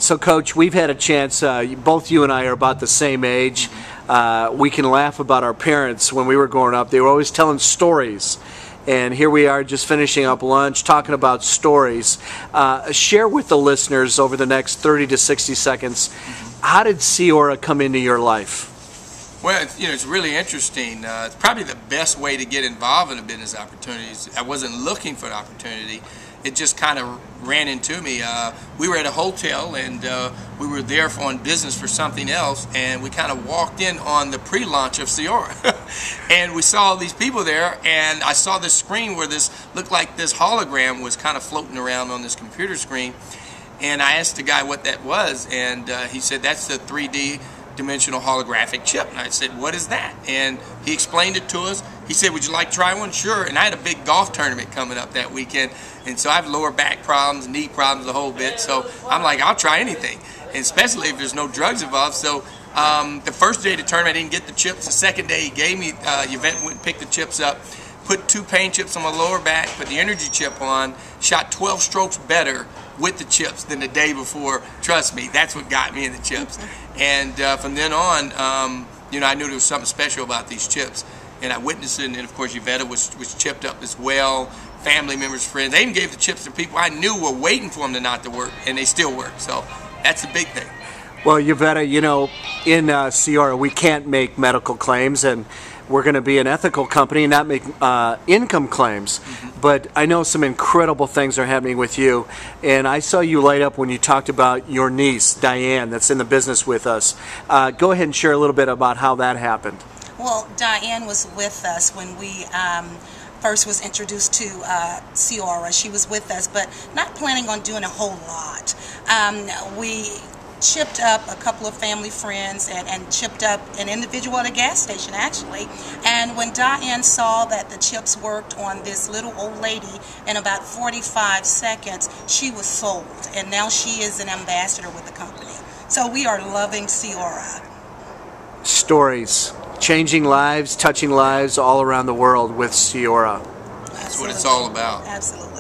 So, Coach, we've had a chance, both you and I are about the same age. We can laugh about our parents when we were growing up. They were always telling stories. And here we are just finishing up lunch, talking about stories. Share with the listeners over the next 30 to 60 seconds, how did CieAura come into your life? Well, it's really interesting. It's probably the best way to get involved in a business opportunities. I wasn't looking for an opportunity. It just kind of ran into me. We were at a hotel, and we were there on business for something else, and we kind of walked in on the pre-launch of CieAura. And we saw all these people there, and I saw this screen where this looked like this hologram was kind of floating around on this computer screen. And I asked the guy what that was, and he said, that's the 3D dimensional holographic chip. And I said, what is that? And he explained it to us. He said, would you like to try one? Sure. And I had a big golf tournament coming up that weekend, and so I have lower back problems, knee problems, the whole bit. So I'm like, I'll try anything, and especially if there's no drugs involved. So the first day of the tournament, I didn't get the chips. The second day, he gave me, Yvetta went and picked the chips up, put 2 pain chips on my lower back, put the energy chip on, shot 12 strokes better with the chips than the day before. Trust me, that's what got me in the chips. And from then on, I knew there was something special about these chips. And I witnessed it, and of course Yvetta was chipped up as well. Family members, friends. They even gave the chips to people I knew were waiting for them to not to work, and they still work. So that's a big thing. Well, Yvetta, in CieAura, we can't make medical claims, and we're going to be an ethical company and not make income claims. But I know some incredible things are happening with you, and I saw you light up when you talked about your niece, Diane, that's in the business with us. Go ahead and share a little bit about how that happened. Well, Diane was with us when we first was introduced to CieAura. She was with us, but not planning on doing a whole lot. We chipped up a couple of family friends and chipped up an individual at a gas station, actually. And when Diane saw that the chips worked on this little old lady in about 45 seconds, she was sold. And now she is an ambassador with the company. So we are loving CieAura. Stories, changing lives, touching lives all around the world with CieAura. That's what it's all about. Absolutely.